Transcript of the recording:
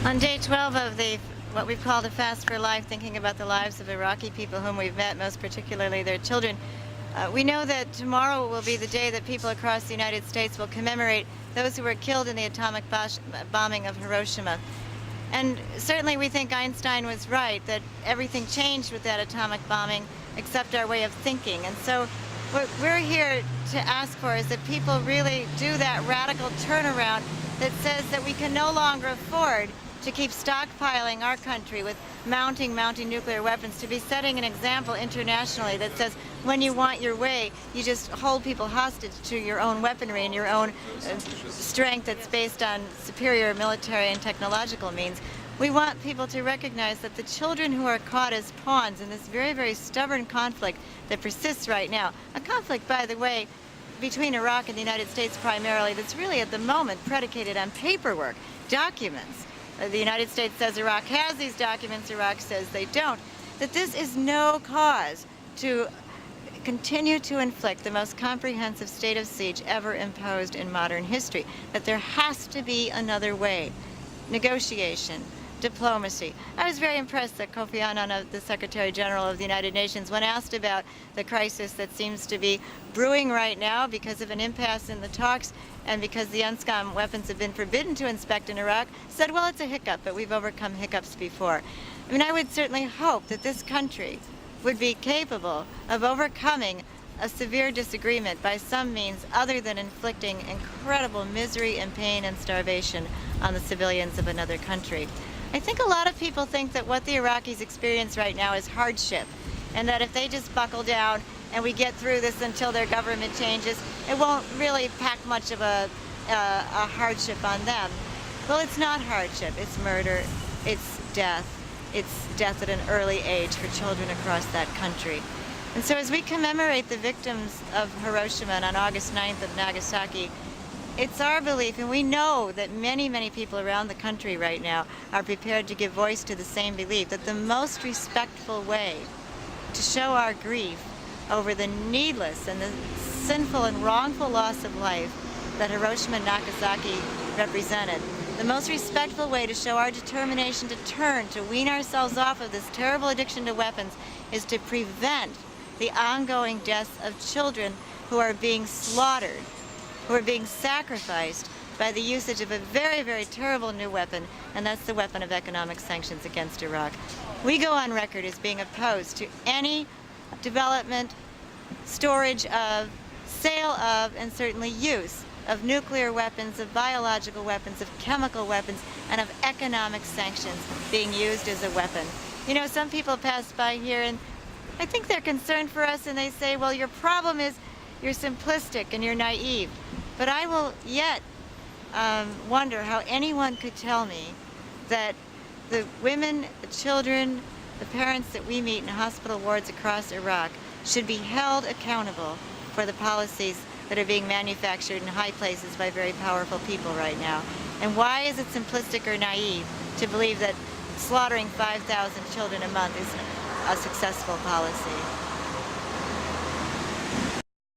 On day 12 of what we've called a Fast for Life, thinking about the lives of Iraqi people whom we've met, most particularly their children, we know that tomorrow will be the day that people across the United States will commemorate those who were killed in the atomic bombing of Hiroshima. And certainly we think Einstein was right, that everything changed with that atomic bombing except our way of thinking. And so what we're here to ask for is that people really do that radical turnaround that says that we can no longer afford to keep stockpiling our country with mounting nuclear weapons, to be setting an example internationally that says when you want your way, you just hold people hostage to your own weaponry and your own strength that's based on superior military and technological means. We want people to recognize that the children who are caught as pawns in this very, very stubborn conflict that persists right now, a conflict, by the way, between Iraq and the United States primarily, that's really at the moment predicated on paperwork, documents. The United States says Iraq has these documents, Iraq says they don't. That this is no cause to continue to inflict the most comprehensive state of siege ever imposed in modern history. That there has to be another way. Negotiation, diplomacy. I was very impressed that Kofi Annan, the Secretary General of the United Nations, when asked about the crisis that seems to be brewing right now because of an impasse in the talks and because the UNSCOM weapons have been forbidden to inspect in Iraq, said, well, it's a hiccup, but we've overcome hiccups before. I mean, I would certainly hope that this country would be capable of overcoming a severe disagreement by some means other than inflicting incredible misery and pain and starvation on the civilians of another country. I think a lot of people think that what the Iraqis experience right now is hardship, and that if they just buckle down and we get through this until their government changes, it won't really pack much of a hardship on them. Well, it's not hardship, it's murder, it's death at an early age for children across that country. And so as we commemorate the victims of Hiroshima and on August 9th of Nagasaki, it's our belief, and we know that many, many people around the country right now are prepared to give voice to the same belief, that the most respectful way to show our grief over the needless and the sinful and wrongful loss of life that Hiroshima and Nagasaki represented, the most respectful way to show our determination to turn, to wean ourselves off of this terrible addiction to weapons, is to prevent the ongoing deaths of children who are being slaughtered, who are being sacrificed by the usage of a very, very terrible new weapon, and that's the weapon of economic sanctions against Iraq. We go on record as being opposed to any development, storage of, sale of, and certainly use of nuclear weapons, of biological weapons, of chemical weapons, and of economic sanctions being used as a weapon. You know, some people pass by here and I think they're concerned for us and they say, well, your problem is you're simplistic and you're naive. But I will yet wonder how anyone could tell me that the women, the children, the parents that we meet in hospital wards across Iraq should be held accountable for the policies that are being manufactured in high places by very powerful people right now. And why is it simplistic or naive to believe that slaughtering 5,000 children a month is a successful policy?